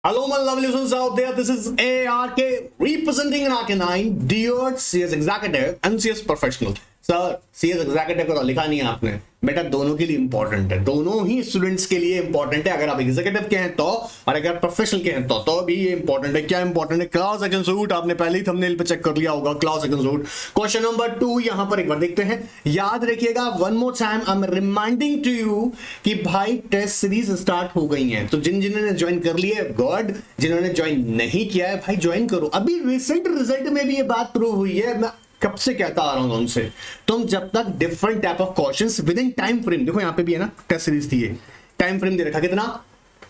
Hello, my lovely listeners out there. This is ARK representing an ARK9, dear CS executive and CS professional. Sir CS executive का तो लिखा नहीं है आपने, बेटा दोनों के लिए इंपॉर्टेंट है, दोनों ही स्टूडेंट्स के लिए इंपॉर्टेंट है। अगर आप एग्जीक्यूटिव के हैं तो, और अगर प्रोफेशनल के हैं तो भी ये इंपॉर्टेंट है। क्या इंपॉर्टेंट है? Class action suit. आपने पहले ही थंबनेल पे चेक कर लिया होगा, class action suit. Question number 2 यहां पर एक बार देखते हैं। याद रखिएगा, one more time I am reminding to you कि भाई टेस्ट सीरीज स्टार्ट हो गई है, तो जिन्होंने ज्वाइन कर लिया है गुड, जिन्होंने ज्वाइन नहीं किया है भाई ज्वाइन करो। अभी रिसेंट रिजल्ट में भी ये बात प्रूव हुई है, मैं कब से कहता आ रहा हूं तुमसे, तुम जब तक different type of questions with in time frame, देखो यहां पे भी है ना टेस्ट सीरीज दी है, टाइम फ्रेम दे रखा कितना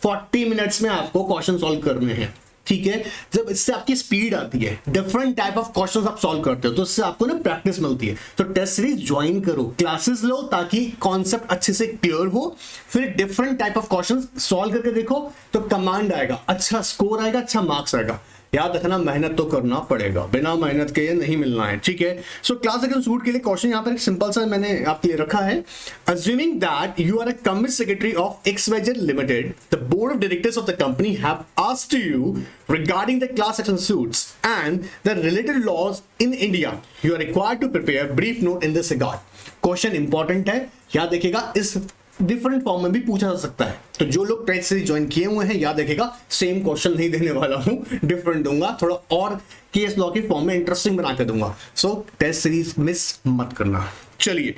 40 मिनट्स में आपको क्वेश्चन सॉल्व करने हैं, ठीक है। जब इससे आपकी स्पीड आती है, डिफरेंट टाइप ऑफ क्वेश्चंस आप सॉल्व करते हो, तो इससे आपको ना प्रैक्टिस मिलती है। तो टेस्ट सीरीज ज्वाइन करो, क्लासेस लो ताकि कॉन्सेप्ट अच्छे से क्लियर हो, फिर different type of questions solve करके देखो तो कमांड आएगा, अच्छा स्कोर आएगा, अच्छा मार्क्स आएगा। याद रखना मेहनत तो करना पड़ेगा, बिना मेहनत के ये नहीं मिलना है, ठीक है। सो क्लास एक्शन सूट के लिए क्वेश्चन यहाँ पर एक सिंपल सा मैंने आपके लिए रखा है। Assuming that you are a company secretary of XYZ limited, the board of directors of the company have asked you regarding the class action suits and the related laws in India, you are required to prepare brief note in this regard. Question important है, याद देखिएगा, इस different form में भी पूछा जा सकता है। तो जो लोग टेस्ट सीरीज ज्वाइन किए हुए हैं, याद रखेगा सेम क्वेश्चन नहीं देने वाला हूं, डिफरेंट दूंगा, थोड़ा और केस लॉ के फॉर्म में इंटरेस्टिंग बना के दूंगा। सो टेस्ट सीरीज मिस मत करना। चलिए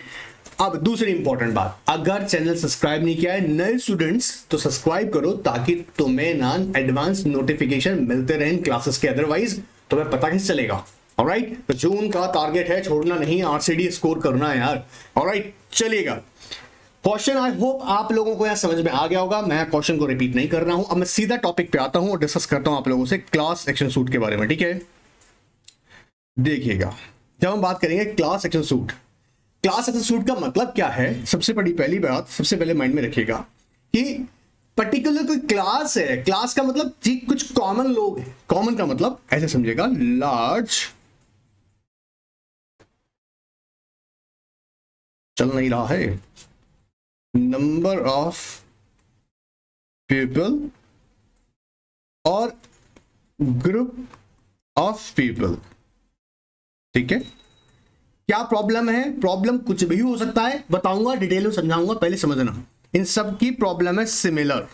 अब दूसरी इंपॉर्टेंट बात, अगर चैनल सब्सक्राइब नहीं किया है नए स्टूडेंट्स तो सब्सक्राइब करो ताकि तुम्हें ना एडवांस नोटिफिकेशन मिलते रहे क्लासेस के, अदरवाइज तुम्हें पता कैसे चलेगा। ऑलराइट, तो जून का टारगेट है, छोड़ना नहीं, RCD स्कोर करना है यार। ऑलराइट चलिएगा, क्वेश्चन आई होप आप लोगों को यहां समझ में आ गया होगा, मैं क्वेश्चन को रिपीट नहीं कर रहा हूं। अब मैं सीधा टॉपिक पे आता हूं और डिस्कस करता हूं आप लोगों से क्लास एक्शन सूट के बारे में, ठीक है। देखिएगा, जब हम बात करेंगे class action suit, class action suit का मतलब क्या है, सबसे बड़ी पहली बात सबसे पहले माइंड में रखिएगा कि पर्टिकुलर कोई क्लास है। क्लास का मतलब जी कुछ कॉमन लोग हैं, कॉमन का मतलब ऐसे समझिएगा, लार्ज, चल नहीं रहा है, नंबर ऑफ पीपल और ग्रुप ऑफ पीपल, ठीक है। क्या प्रॉब्लम है? प्रॉब्लम कुछ भी हो सकता है, बताऊंगा, डिटेल में समझाऊंगा, पहले समझना। इन सब की प्रॉब्लम है सिमिलर,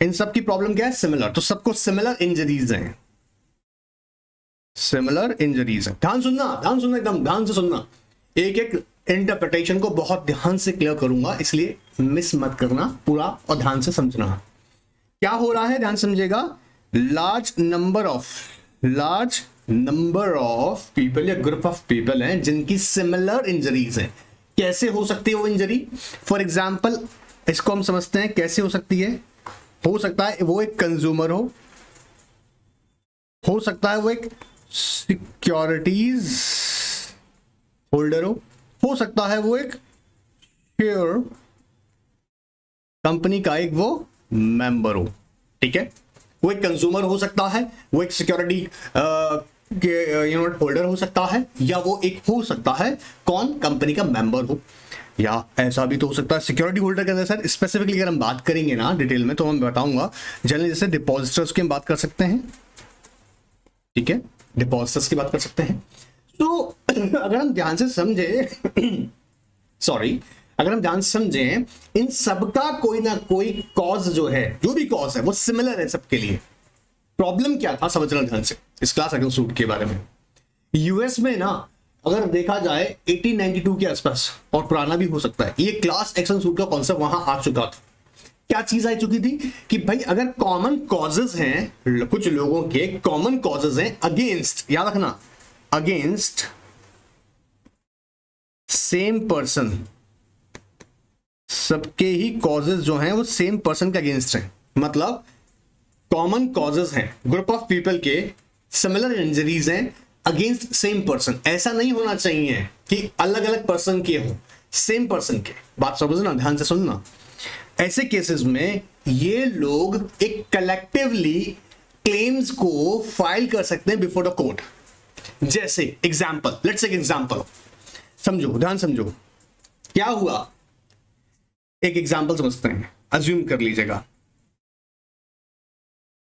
इन सब की प्रॉब्लम क्या है? सिमिलर। तो सबको सिमिलर इंजरीज हैं, सिमिलर इंजरीज है। ध्यान सुनना, ध्यान सुनना, एकदम ध्यान से सुनना, एक एक इंटरप्रिटेशन को बहुत ध्यान से क्लियर करूंगा, इसलिए मिस मत करना पूरा और ध्यान से समझना। क्या हो रहा है ध्यान समझिएगा, लार्ज नंबर ऑफ पीपल या ग्रुप ऑफ पीपल हैं जिनकी सिमिलर इंजरीज हैं। कैसे हो सकती है वो इंजरी? फॉर एग्जाम्पल इसको हम समझते हैं कैसे हो सकती है। हो सकता है वो एक कंज्यूमर हो सकता है वो एक सिक्योरिटीज होल्डर हो सकता है वो एक शेयर कंपनी का एक वो मेंबर हो, ठीक है। वो एक कंज्यूमर हो सकता है, वो एक सिक्योरिटी के यूनिट होल्डर हो सकता है, या वो एक हो सकता है कौन, कंपनी का मेंबर हो, या ऐसा भी तो हो सकता है सिक्योरिटी होल्डर के अंदर। सर स्पेसिफिकली अगर हम बात करेंगे ना डिटेल में तो हम बताऊंगा, जनरली जैसे डिपॉजिटर्स की हम बात कर सकते हैं, ठीक है, डिपॉजिटर्स की बात कर सकते हैं। तो अगर हम ध्यान से समझे अगर हम ध्यान से समझें, इन सबका कोई ना कोई कॉज जो है, जो भी कॉज है वो सिमिलर है सबके लिए। प्रॉब्लम क्या था समझना ध्यान से इस क्लास एक्शन सूट के बारे में। यूएस में ना अगर देखा जाए 1892 के आसपास, और पुराना भी हो सकता है, ये क्लास एक्शन सूट का कॉन्सेप्ट वहां आ चुका था। क्या चीज आ चुकी थी कि भाई अगर कॉमन कॉजेज हैं, कुछ लोगों के कॉमन कॉजेज हैं अगेंस्ट, याद रखना, अगेंस्ट सेम पर्सन, सबके ही कॉजेज जो हैं वो सेम पर्सन के अगेंस्ट हैं। मतलब कॉमन कॉजेज हैं, ग्रुप ऑफ पीपल के सिमिलर इंजरीज हैं अगेंस्ट सेम पर्सन। ऐसा नहीं होना चाहिए कि अलग अलग पर्सन के हो, सेम पर्सन के। बात समझना, ध्यान से सुनना। ऐसे केसेस में ये लोग एक कलेक्टिवली क्लेम्स को फाइल कर सकते हैं बिफोर द कोर्ट। जैसे एग्जाम्पल, लेट्स टेक एग्जाम्पल, समझो, ध्यान समझो क्या हुआ। एक एग्जाम्पल समझते हैं, अज्यूम कर लीजिएगा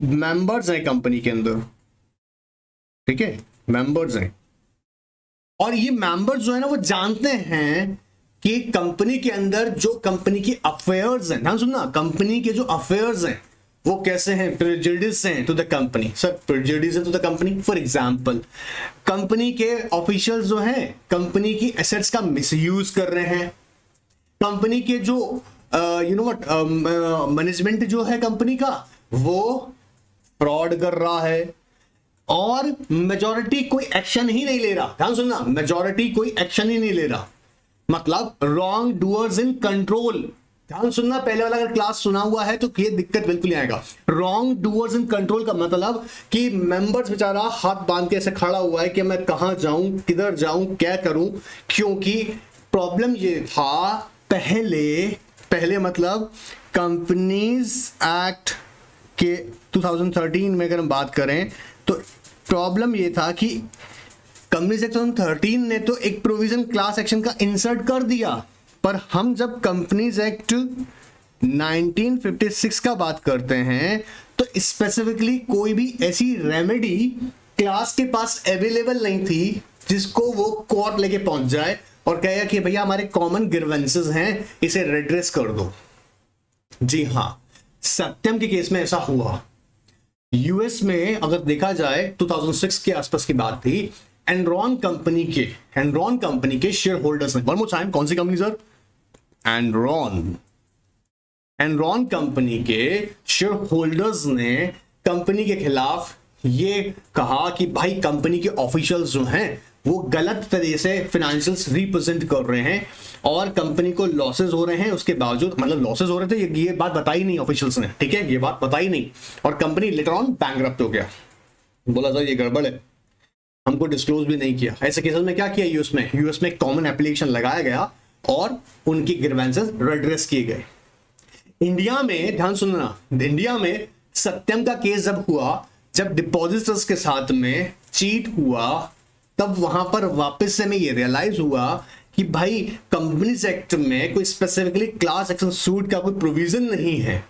मेंबर्स हैं कंपनी के अंदर, ठीक है, मेंबर्स हैं, और ये मेंबर्स जो है ना वो जानते हैं कि कंपनी के अंदर जो कंपनी की अफेयर्स हैं, ध्यान सुनना, कंपनी के जो अफेयर्स हैं वो कैसे हैं, प्रेजुडिस हैं to the company. Sir prejudice है to the company, for example company के ऑफिशियल्स जो हैं कंपनी की एसेट्स का मिसयूज कर रहे हैं, कंपनी के जो यू नो व्हाट मैनेजमेंट जो है कंपनी का वो फ्रॉड कर रहा है, और मेजॉरिटी कोई एक्शन ही नहीं ले रहा। ध्यान सुनना, मेजॉरिटी कोई एक्शन ही नहीं ले रहा, मतलब रॉन्ग डूअर्स इन कंट्रोल। ध्यान सुनना, पहले वाला अगर क्लास सुना हुआ है तो ये दिक्कत बिल्कुल नहीं आएगा। रॉन्ग डूअर्स इन कंट्रोल का मतलब कि मेंबर्स बेचारा हाथ बांध के ऐसे खड़ा हुआ है कि मैं कहां जाऊं, किधर जाऊं, क्या करूं, क्योंकि प्रॉब्लम ये था पहले मतलब कंपनीज एक्ट के 2013 में अगर हम बात करें तो प्रॉब्लम ये था कि कंपनीज एक्ट 2013 ने तो एक प्रोविजन क्लास एक्शन का इंसर्ट कर दिया, पर हम जब कंपनीज एक्ट 1956 का बात करते हैं तो स्पेसिफिकली कोई भी ऐसी रेमेडी क्लास के पास अवेलेबल नहीं थी जिसको वो कोर्ट लेके पहुंच जाए और कहेगा कि भैया हमारे कॉमन ग्रीवेंसेस हैं, इसे रेड्रेस कर दो। जी हां, सत्यम के केस में ऐसा हुआ। यूएस में अगर देखा जाए 2006 के आसपास की बात थी, एनरॉन कंपनी के शेयर होल्डर्स ने, वन मोर टाइम, कौन सी कंपनी सर, एनरॉन कंपनी के शेयर होल्डर्स ने कंपनी के खिलाफ ये कहा कि भाई कंपनी के ऑफिशियल्स जो हैं वो गलत तरीके से फाइनेंशियल्स रिप्रेजेंट कर रहे हैं और कंपनी को लॉसेस हो रहे हैं, उसके बावजूद, मतलब लॉसेस हो रहे थे, ये बात बताई नहीं ऑफिशियल्स ने, ठीक है, ये बात बताई नहीं, और कंपनी लेटर ऑन बैंकरप्ट हो गया। बोला सर ये गड़बड़ है, हमको डिस्क्लोज भी नहीं किया। ऐसे केसेस में क्या किया यूएस में कॉमन एप्लीकेशन लगाया गया और उनकी ग्रीवेंसेस रेड्रेस किए गए। इंडिया में ध्यान सुनना, इंडिया में सत्यम का केस जब हुआ, जब डिपॉजिटर्स के साथ में चीट हुआ, तब वहां पर वापस से हमें ये रियलाइज हुआ कि भाई कंपनीज एक्ट में कोई स्पेसिफिकली क्लास एक्शन सूट का कोई प्रोविजन नहीं है।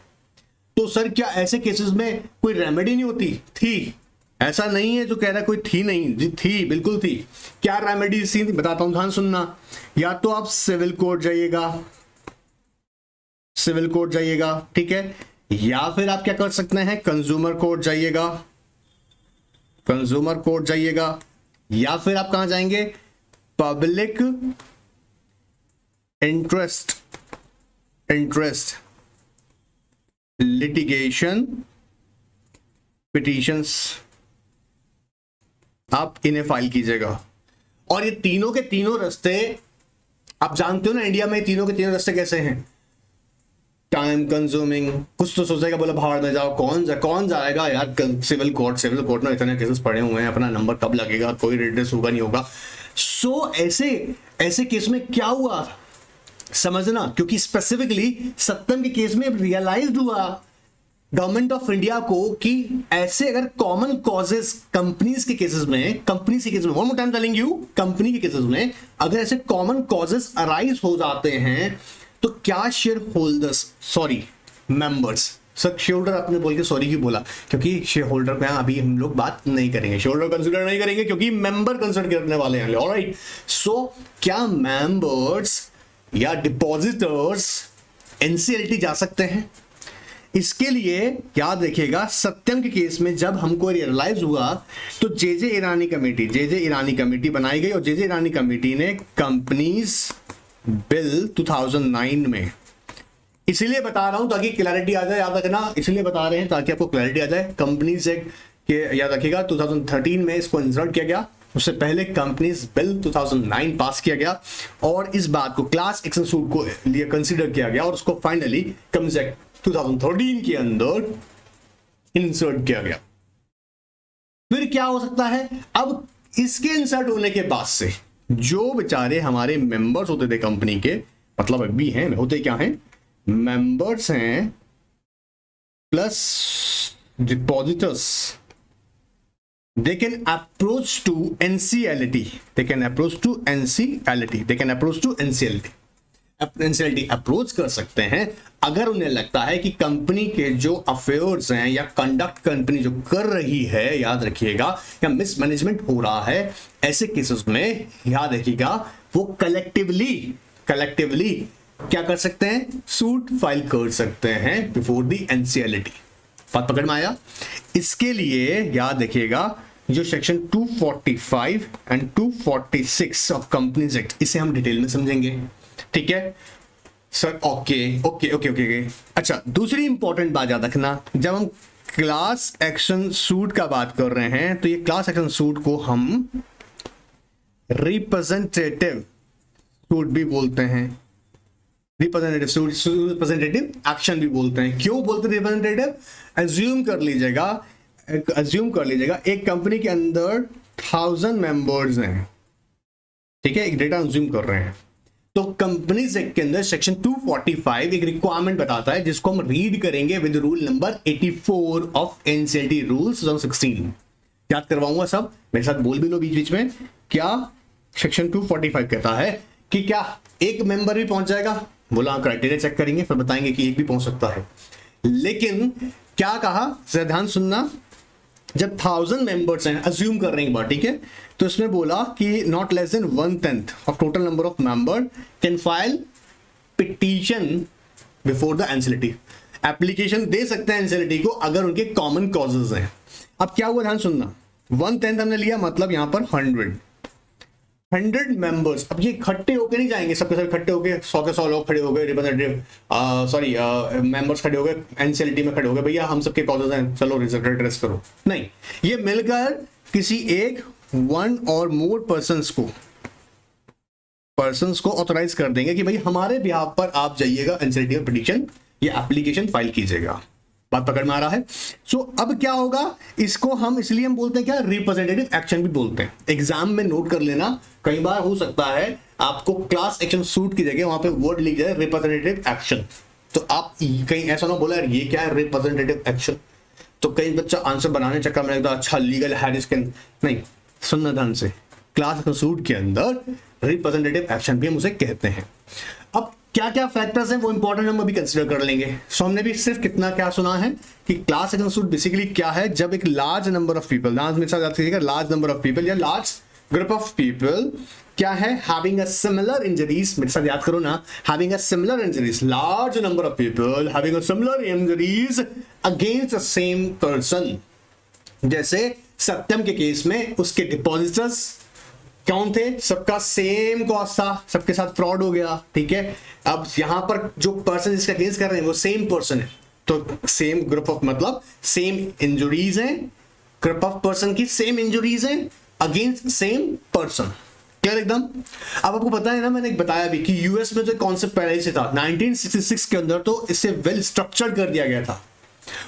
तो सर क्या ऐसे केसेस में कोई रेमेडी नहीं होती? थी, ऐसा नहीं है जो कह रहा है कोई थी नहीं, जी थी, बिल्कुल थी। क्या रेमेडी थी बताता हूं, ध्यान सुनना। या तो आप सिविल कोर्ट जाइएगा, ठीक है, या फिर आप क्या कर सकते हैं, कंज्यूमर कोर्ट जाइएगा, या फिर आप कहां जाएंगे, पब्लिक इंटरेस्ट लिटिगेशन पिटीशंस, आप इन्हें फाइल कीजिएगा। और ये तीनों के तीनों रास्ते आप जानते हो ना, इंडिया में तीनों के तीनों रास्ते कैसे हैं, टाइम कंज्यूमिंग। कुछ तो सोचेगा बोला भाड़ में जाओ, कौन जाएगा यार सिविल कोर्ट में, इतने केसेस पड़े हुए हैं, अपना नंबर कब लगेगा, कोई रिड्रेस होगा नहीं होगा। सो ऐसे केस में क्या हुआ समझना, क्योंकि स्पेसिफिकली सत्यम के केस में रियलाइज हुआ गवर्नमेंट ऑफ इंडिया को कि ऐसे अगर कॉमन कॉजेस कंपनीज के केसेस में, one more time telling you, company के केसेस में अगर ऐसे कॉमन कॉजेस अराइज हो जाते हैं तो क्या share holders, sorry members, sir share holder आपने बोल के सॉरी क्यों बोला, क्योंकि शेयर होल्डर पे अभी हम लोग बात नहीं करेंगे, शेयर होल्डर कंसीडर नहीं करेंगे क्योंकि मेंबर कंसीडर करने वाले हैं। ऑलराइट, सो क्या मेंबर्स या डिपॉजिटर्स एनसीएलटी जा सकते हैं? इसके लिए याद रखिएगा, सत्यम के केस में जब हमको रियलाइज हुआ तो जेजे ईरानी कमेटी बनाई गई, और जेजे ईरानी कमेटी ने कंपनीज बिल 2009 में, इसलिए बता रहा हूं ताकि क्लैरिटी आ जाए, याद रखना, इसलिए बता रहे हैं ताकि आपको क्लैरिटी आ जाए। कंपनीज एक्ट के याद रखिएगा 2013 में इसको इंसर्ट किया गया, उससे पहले कंपनीज बिल 2009 पास किया गया और इस बात को क्लास एक्शन सूट को लिए कंसीडर किया गया और उसको फाइनली कंपनीज एक्ट 2013 के अंदर इंसर्ट किया गया। फिर क्या हो सकता है, अब इसके इंसर्ट होने के बाद से जो बेचारे हमारे मेंबर्स होते थे कंपनी के, मतलब अभी हैं, होते क्या हैं, मेंबर्स हैं plus depositors, they can approach to NCLT, NCLT approach कर सकते हैं अगर उन्हें लगता है कि कंपनी के जो अफेयर्स हैं या कंडक्ट कंपनी जो कर रही है, याद रखिएगा, या मिसमैनेजमेंट हो रहा है, ऐसे केसेस में याद रखिएगा वो कलेक्टिवली क्या कर सकते हैं, सूट फाइल कर सकते हैं बिफोर द एनसीएलटी। बात पकड़ में आया? इसके लिए याद रखिएगा जो section 245 and 246 of companies act, इसे हम डिटेल में समझेंगे, ठीक है सर? ओके। अच्छा, दूसरी इंपॉर्टेंट बात याद रखना, जब हम क्लास एक्शन सूट का बात कर रहे हैं तो ये क्लास एक्शन सूट को हम रिप्रेजेंटेटिव सूट भी बोलते हैं, रिप्रेजेंटेटिव एक्शन भी बोलते हैं। क्यों बोलते हैं रिप्रेजेंटेटिव? एज्यूम कर लीजिएगा एक कंपनी के अंदर 1000 मेंबर्स हैं, ठीक है, एक डेटा एज्यूम कर रहे हैं, तो कंपनीज एक्ट के अंदर सेक्शन 245 एक रिक्वायरमेंट बताता है जिसको हम रीड करेंगे with rule number 84 of NCLT rules 2016। याद करवाऊंगा, सब मेरे साथ बोल भी लो बीच बीच में। क्या सेक्शन 245 कहता है कि क्या एक मेंबर भी पहुंच जाएगा? बोला क्राइटेरिया चेक करेंगे फिर बताएंगे कि एक भी पहुंच सकता है, लेकिन क्या कहा, जरा ध्यान सुनना, जब 1000 मेंबर्स हैं, अज्यूम कर रहे हैं एक बार, ठीक है, तो इसमें बोला कि not less than 1/10 of total number of member can file petition before the NCLT. Application दे सकते हैं एनसीएलटी को अगर उनके कॉमन कॉजेज हैं। अब क्या हुआ, ध्यान सुनना, 1/10 हमने लिया, मतलब यहां पर 100 मेंबर्स। अब ये इकट्ठे होके नहीं जाएंगे, सबके सब इकट्ठे होके 100 के 100 लोग खड़े हो गए, रिप्रेजेंटेटिव मेंबर्स खड़े हो गए, एनसीएलटी में खड़े हो गए, भैया हम सबके कॉजेज हैं, चलो रिजल्ट एड्रेस करो। नहीं, ये मिलकर किसी एक वन और मोर पर्संस को ऑथराइज कर देंगे कि भाई हमारे बिहाफ पर आप जाइएगा एनसीएलटी में पिटीशन या एप्लीकेशन फाइल कीजिएगा। बात पकड़ में आ रहा है? सो अब क्या होगा, इसको हम इसलिए हम बोलते हैं क्या, रिप्रेजेंटेटिव एक्शन भी बोलते हैं। एग्जाम में नोट कर लेना, कई बार हो सकता है आपको क्लास एक्शन सूट की जगह वहां पे वर्ड लिख जाए रिप्रेजेंटेटिव एक्शन, तो आप कहीं ऐसा ना बोला यार ये क्या है रिप्रेजेंटेटिव एक्शन, तो कई बच्चा आंसर बनाने चक्कर में लगता अच्छा लीगल हैरिस के नहीं, सुनना ध्यान से, क्लास एक्शन सूट के अंदर रिप्रेजेंटेटिव एक्शन भी हम उसे कहते हैं। अब क्या क्या फैक्टर्स हैं वो इंपॉर्टेंट हम अभी कंसीडर कर लेंगे। सो हमने भी सिर्फ कितना क्या सुना है कि क्लास एक्शन सूट बेसिकली क्या है, जब एक लार्ज नंबर ऑफ पीपल, मेरे साथ याद कीजिएगा, लार्ज नंबर ऑफ पीपल या लार्ज ग्रुप ऑफ पीपल क्या है, हैविंग अ सिमिलर इंजरीज, मेरे साथ याद करो ना, having a similar injuries, large number of people having a similar injuries against the same person. जैसे सत्यम के केस में उसके डिपॉजिटर्स कौन थे, सबका सेम कॉस्ट था, सबके साथ फ्रॉड हो गया, ठीक है। अब यहां पर जो पर्सन जिसका अगेंस्ट कर रहे हैं वो सेम पर्सन है, तो सेम ग्रुप ऑफ मतलब सेम इंजुरीज हैं, ग्रुप ऑफ पर्सन की सेम इंजुरीज हैं अगेंस्ट सेम पर्सन। क्लियर एकदम? अब आपको पता है ना, मैंने बताया भी कि यूएस में जो कॉन्सेप्ट पहले से था 1966 के अंदर, तो इसे वेल स्ट्रक्चर्ड कर दिया गया था,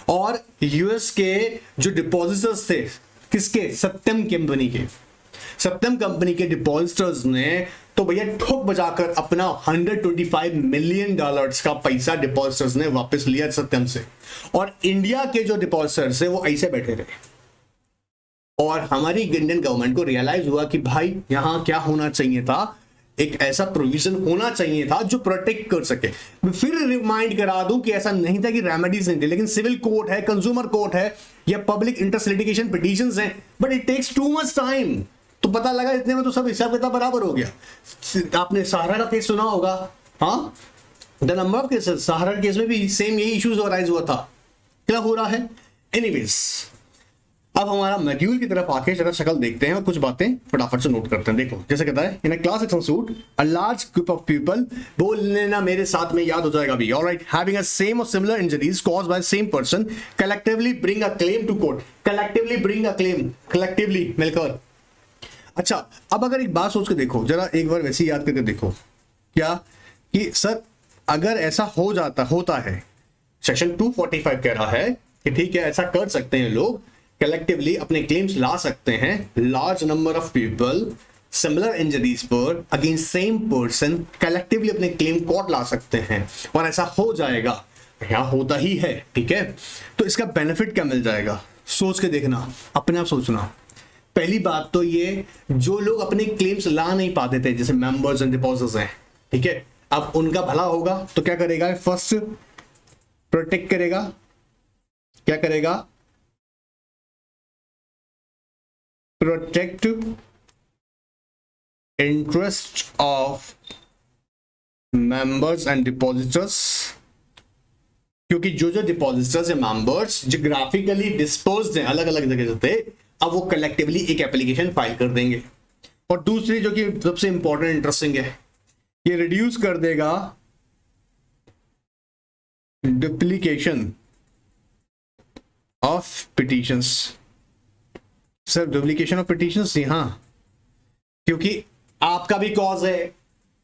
और यूएस के जो डिपॉजिटर्स थे, किसके, सत्यम कंपनी के, सत्यम कंपनी के डिपॉजिटर्स ने तो भैया ठोक बजाकर अपना $125 मिलियन का पैसा डिपॉजिटर्स ने वापस लिया सत्यम से, और इंडिया के जो डिपॉजिटर्स है वो ऐसे बैठे रहे, और हमारी इंडियन गवर्नमेंट को रियलाइज हुआ कि भाई यहां क्या होना चाहिए था, एक ऐसा प्रोविजन होना चाहिए था जो प्रोटेक्ट कर सके। फिर रिमाइंड करा दूं कि ऐसा नहीं था कि रेमेडीज नहीं थे, लेकिन सिविल कोर्ट है, कंज्यूमर कोर्ट है, या पब्लिक इंटरेस्ट लिटिगेशन पिटीशंस हैं, but it takes too much time. तो पता लगा इतने में तो सब हिसाब किताब बराबर हो गया। आपने सहारा का केस सुना होगा, हाँ, the number of cases, Sahara case में भी सेम यही इश्यूज अराइज हुआ था। क्या हो रहा है? एनीवेज, अब हमारा मॉड्यूल की तरफ आके जरा शक्ल देखते हैं और कुछ बातें फटाफट से नोट करते हैं। देखो, जैसे कहता है in a class action suit a large group of people, बोल लेना मेरे साथ में, याद हो जाएगा भी, ऑलराइट, हैविंग अ सेम और similar injuries caused by same person collectively bring a claim to court. Collectively bring a claim, collectively मिलकर। अच्छा, अब अगर एक बात सोच के देखो, जरा एक बार वैसे ही याद करके देखो, क्या कि सर अगर ऐसा होता है, सेक्शन 245 कह रहा है कि ठीक है ऐसा कर सकते हैं लोग, कलेक्टिवली अपने क्लेम्स ला सकते हैं, large number of people similar injuries पर अगेंस्ट सेम पर्सन कलेक्टिवली अपने क्लेम कोर्ट ला सकते हैं, और ऐसा हो जाएगा, यहां होता ही है, ठीक है। तो इसका बेनिफिट क्या मिल जाएगा, सोच के देखना, अपने आप सोचना। पहली बात तो ये, जो लोग अपने क्लेम्स ला नहीं पाते थे, जैसे मेंबर्स एंड डिपॉजिटर्स हैं, ठीक है, अब उनका भला होगा तो क्या करेगा, फर्स्ट प्रोटेक्ट करेगा, क्या करेगा, protect interest of members and depositors, क्योंकि जो जो डिपॉजिटर्स या मेंबर्स जियोग्राफिकली डिस्पोज्ड हैं अलग अलग जगह से, अब वो कलेक्टिवली एक एप्लीकेशन फाइल कर देंगे। और दूसरी जो कि सबसे इंपॉर्टेंट इंटरेस्टिंग है, ये रिड्यूस कर देगा duplication of petitions. Sir duplication of petitions, जी हाँ, क्योंकि आपका भी कॉज है,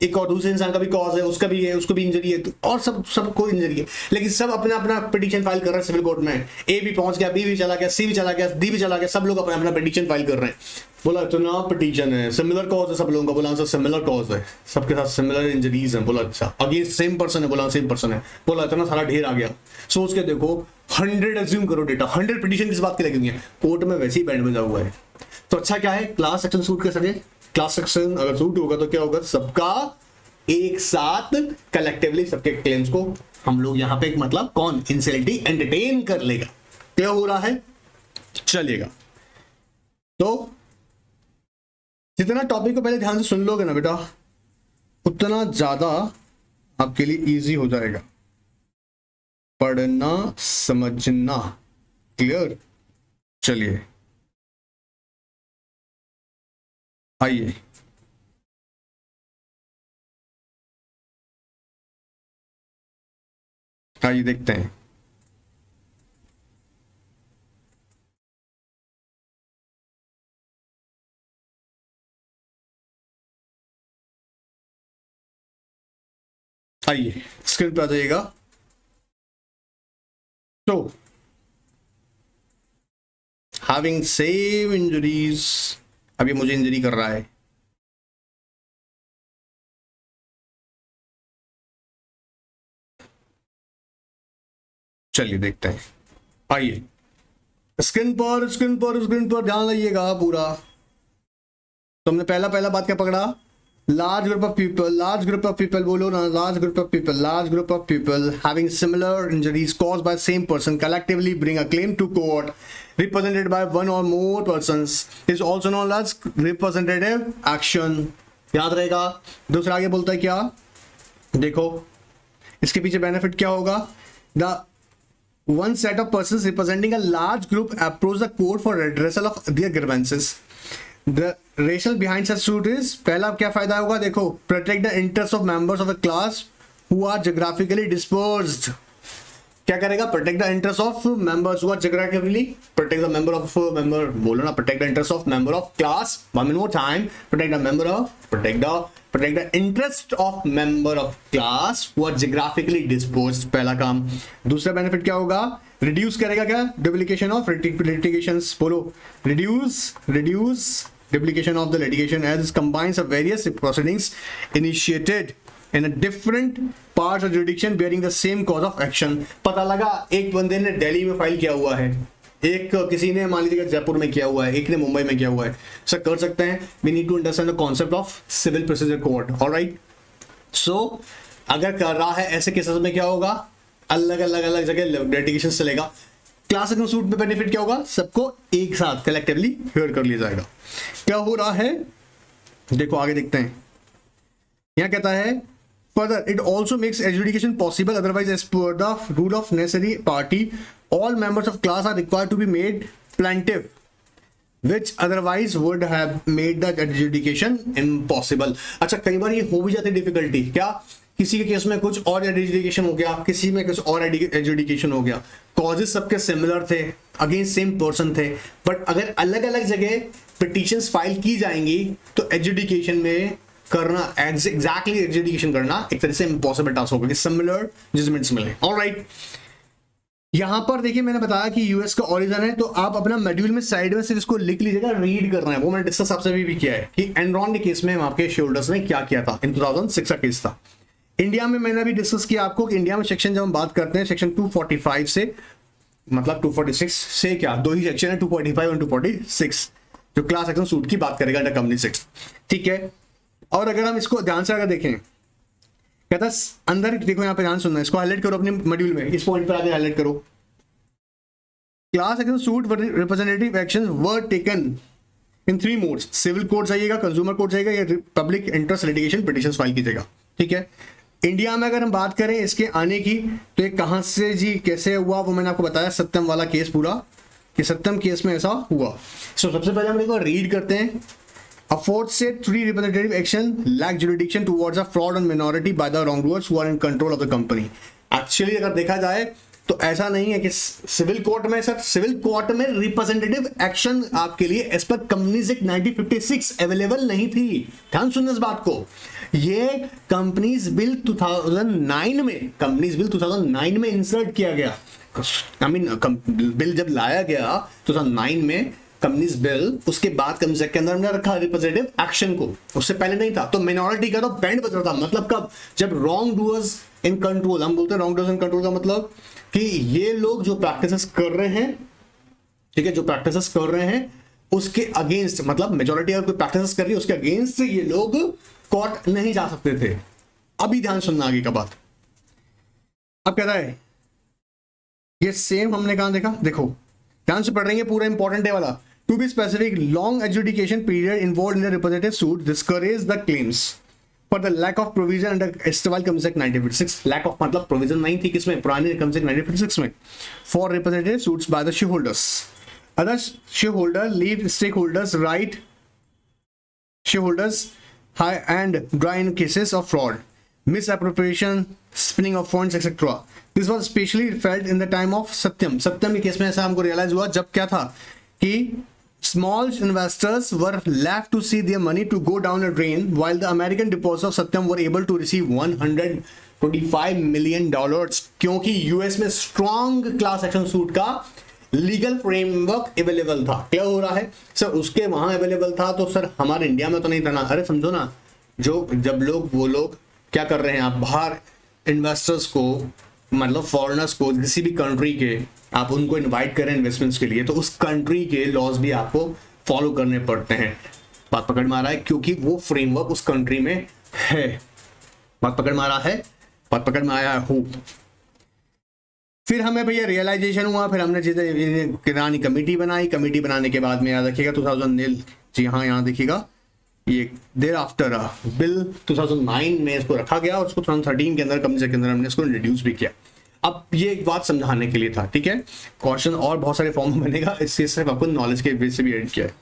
एक और दूसरे इंसान का भी कॉज है, उसका भी है, उसको भी इंजरी है, और सबको इंजरी है, लेकिन सब अपना अपना पिटीशन फाइल कर रहे हैं सिविल कोर्ट में। ए भी पहुंच गया, बी भी चला गया, सी भी चला गया, डी भी चला गया, सब लोग अपना अपना पिटीशन फाइल कर रहे हैं। बोला इतना पिटीशन है, सिमिलर कॉज है सब लोगों का, बोला सर सिमिलर कॉज है, सबके साथ सिमिलर इंजरीज हैं। बोला अच्छा, अगेंस्ट सेम पर्सन है, बोला सेम पर्सन है। बोला इतना सारा ढेर आ गया, सोच के देखो 100 एज्यूम करो डेटा, 100 पिटीशन किस बात की लगी हुई है, कोर्ट में वैसे ही बैंड बजा हुआ है। तो अच्छा क्या है, क्लास एक्शन सूट कर सके। क्लास एक्शन अगर सूट होगा तो क्या होगा, सबका एक साथ कलेक्टिवली सबके क्लेम्स को हम लोग यहां पे मतलब कौन इंसिलिटी एंटरटेन कर लेगा। क्या हो रहा है, चलिएगा। तो जितना टॉपिक को पहले ध्यान से सुन लोगे ना बेटा, उतना ज्यादा आपके लिए इजी हो जाएगा पढ़ना समझना। क्लियर, चलिए आइए आइए देखते हैं। आइए स्क्रीन पर आ जाइएगा। तो हैविंग सेम इंजरीज, अभी मुझे इंजरी कर रहा है, चलिए देखते हैं। आइए स्क्रीन पर ध्यान लाइएगा पूरा। तो हमने पहला बात क्या पकड़ा, लार्ज ग्रुप ऑफ पीपल, बोलो ना, large group of people having similar injuries caused by same person collectively bring a claim to court represented by one और more persons is also known as representative action. याद रहेगा। दूसरा आगे बोलता है क्या, देखो इसके पीछे बेनिफिट क्या होगा, the one set of persons representing a large group approach the court for redressal of their grievances. The rationale behind such suit is, पहला क्या फायदा होगा, देखो, protect the interests of members of a class who are geographically dispersed. क्या करेगा, protect the interests of members who are geographically, protect the member of member, बोलो ना, protect the interests of member of class, one more time, protect the interest of member of class who are geographically dispersed, पहला काम। दूसरा benefit क्या होगा, reduce करेगा क्या, duplication of litigations, बोलो reduce duplication of the litigation as combines of various proceedings initiated in a different parts of jurisdiction bearing the same cause of action। पता लगा एक बंदे ने दिल्ली में फाइल किया हुआ है, एक किसी ने मान लीजिए जयपुर में किया हुआ है, एक ने मुंबई में किया हुआ है, सर कर सकते हैं। We need to understand the concept of civil procedure code, alright. So अगर कर रहा है ऐसे केसेस में क्या होगा, अलग अलग जगह लिटिगेशन चलेगा। क्लास एक्शन सूट में बेनिफिट क्या होगा, सबको एक साथ कलेक्टिवली हियर कर लिया जाएगा। क्या हो रहा है, देखो आगे देखते हैं। यहां कहता है further it also makes adjudication possible, otherwise as per the rule of necessary party all members of class are required to be made plaintiff which otherwise would have made the adjudication impossible। अच्छा, कई बार ये हो भी जाती है difficulty, क्या किसी के केस में कुछ और एडजुडिकेशन हो गया, किसी में कुछ और एडजुडिकेशन हो गया, कॉजेस सबके सिमिलर थे, अगेंस्ट सेम पर्सन थे, बट अगर अलग अलग जगह पिटीशंस फाइल की जाएंगी तो एडजुडिकेशन में करना, एग्जैक्टली एडजुडिकेशन करना एक तरह से इम्पॉसिबल टास्क होगा कि सिमिलर जजमेंट्स मिले। ऑलराइट, यहां पर देखिए मैंने बताया कि यूएस का ओरिजिन है, तो आप अपना मॉड्यूल में साइड में सिर्फ इसको लिख लीजिएगा, रीड करना है। वो मैंने डिस्कस आपसे भी किया है कि एनरॉन के केस में आपके शेयरहोल्डर्स ने क्या किया था, इन 2006 का केस था। इंडिया में मैंने अभी डिस्कस किया आपको कि इंडिया में सेक्शन जब हम बात करते हैं सेक्शन 245 से, मतलब 246 से क्या, दो ही सेक्शन है, 245 और 246, जो क्लास एक्शन सूट की बात करेगा अंडर कंपनी 6, ठीक है। और अगर हम इसको ध्यान से अगर देखें कहता है अंदर देखो, यहाँ पे ध्यान सुनना, इसको हाईलाइट करो अपने मॉड्यूल में, इस पॉइंट पर आगे हाईलाइट करो। Class action suit representative action were taken in 3 modes, civil court जाइएगा, कंज्यूमर कोर्ट जाइएगा, या public interest litigation petition file कीजिएगा। ठीक है, इंडिया में अगर हम बात करें इसके आने की, तो ये कहां से जी कैसे हुआ वो मैंने आपको बताया, सत्यम वाला केस पूरा, कि सत्यम केस में ऐसा हुआ। सबसे पहले हम इसको रीड करते हैं। Aforesaid 3 representative action lack jurisdiction towards a fraud on minority by the wrongdoers who are in control of the company. Actually अगर देखा जाए तो ऐसा नहीं है कि सिविल कोर्ट में, सर सिविल कोर्ट में रिप्रेजेंटेटिव एक्शन आपके लिए as per companies act 1956 available नहीं थी। ध्यान सुनना इस बात को, ये कंपनीज बिल 2009 में, कंपनीज बिल 2009 में इंसर्ट किया गया। आई मीन बिल जब लाया गया 2009 में कंपनीज बिल, उसके बाद कंपनीज एक्ट के अंदर हमने रखा रिप्रेजेंटेटिव एक्शन को, उससे पहले नहीं था। तो मिनॉरिटी का तो बैंड बज रहा था, मतलब कब, जब रॉन्ग डूअर्स इन कंट्रोल, हम बोलते हैं रॉन्ग डूअर्स इन कंट्रोल का मतलब कि ये लोग जो प्रैक्टिसेस कर रहे हैं, ठीक है, जो प्रैक्टिसेस कर रहे हैं उसके अगेंस्ट, मतलब मेजॉरिटी अगर कोई प्रैक्टिसेस कर रही है उसके अगेंस्ट ये लोग कोर्ट नहीं जा सकते थे। अभी ध्यान सुनना आगे का बात। अब कहता है ये सेम हमने कहां देखा, देखो ध्यान से पढ़ रही है, पूरा इंपॉर्टेंट है वाला। To be specific, long adjudication period involve in the representative suit discourage the claims for the lack of provision under erstwhile companies act 1956। Lack of मतलब प्रोविजन नहीं थी किसमें, पुराने कंपनीज एक्ट 1956 में, for representative suits by the share holders. Other share holder leave stake holders right share holders high and dry in cases of fraud, misappropriation, spinning of funds, etc. This was especially felt in the time of सत्यम। सत्यम के case में ऐसा हमको realise हुआ जब क्या था कि small investors were left to see their money to go down a drain while the American depositors of Satyam were able to receive $125 million, क्योंकि यूएस में स्ट्रॉन्ग क्लास एक्शन सूट का लीगल फ्रेमवर्क अवेलेबल था। क्या हो रहा है sir, उसके वहां अवेलेबल था तो सर हमारे इंडिया में तो नहीं था ना। अरे समझो ना, जो जब लोग वो लोग क्या कर रहे हैं, आप बाहर इन्वेस्टर्स को, मतलब फॉरेनर्स को, किसी भी कंट्री के आप उनको इनवाइट करें इन्वेस्टमेंट्स के लिए, तो उस कंट्री के लॉज भी आपको फॉलो करने पड़ते हैं। बात पकड़ में आ रहा है, क्योंकि वो फ्रेमवर्क उस कंट्री में है। बात पकड़ में आ रहा है, बात पकड़ में आया हो। फिर हमें भैया रियलाइजेशन हुआ, फिर हमने चीजें किरानी कमेटी बनाई। कमेटी बनाने के बाद में याद रखिएगा 2000 जी हाँ यहाँ देखिएगा, ये देर आफ्टर बिल 2009 में इसको रखा गया और उसको 2013 के अंदर कंपनी के अंदर हमने इसको इंट्रोड्यूस भी किया। अब ये एक बात समझाने के लिए था, ठीक है, क्वेश्चन और बहुत सारे फॉर्म बनेगा, इससे सिर्फ आपको नॉलेज के बेस से भी एड किया है।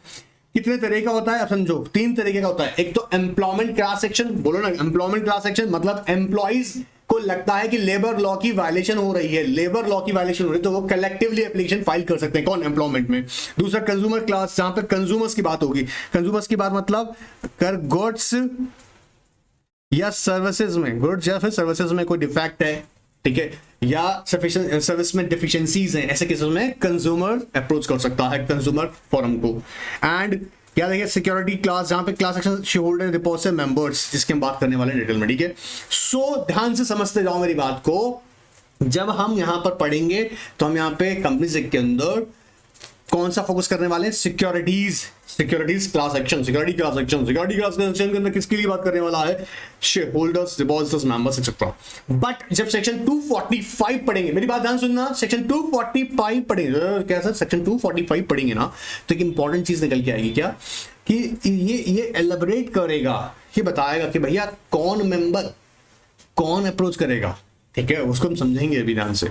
कितने तरह का होता है आप समझो, 3 तरीके का होता है। एक तो एम्प्लॉयमेंट क्लास एक्शन, बोलो ना एम्प्लॉयमेंट क्लास एक्शन, मतलब एम्प्लॉइज को लगता है कि लेबर लॉ की वायलेशन हो रही है, लेबर लॉ की वायलेशन हो रही है, तो वो कलेक्टिवली एप्लीकेशन फाइल कर सकते हैं। कौन? एम्प्लॉयमेंट में। दूसरा कंज्यूमर क्लास, जहां पे कंज्यूमर्स की बात होगी। कंज्यूमर्स की बात मतलब कर गुड्स या सर्विसेज में, गुड्स या फिर सर्विसेज में कोई डिफेक्ट है, ठीक है, या सफिशिएंट सर्विस में डिफिशिएंसीज हैं, ऐसे केसेस में कंज्यूमर अप्रोच कर सकता है कंज्यूमर फोरम को। एंड क्या देखिए सिक्योरिटी क्लास, जहां पे class action share holder deposit members, जिसके हम बात करने वाले हैं डिटेल में, ठीक है। सो ध्यान से समझते जाओ मेरी बात को। जब हम यहां पर पढ़ेंगे तो हम यहां पे कंपनीज एक्ट के अंदर कौन सा फोकस करने वाले हैं? Securities class action, security class action के अंदर किसके लिए बात करने वाला है? Share holders, depositors, members etcetera. But जब सेक्शन 245 पढ़ेंगे, मेरी बात ध्यान सुनना, सेक्शन 245 पढ़ेंगे, क्या सर सेक्शन 245 पढ़ेंगे ना, तो एक इंपॉर्टेंट चीज निकल के आएगी क्या, कि ये एलैबोरेट करेगा, ये बताएगा कि भैया कौन मेंबर कौन अप्रोच करेगा, ठीक है, उसको हम समझेंगे अभी ध्यान से।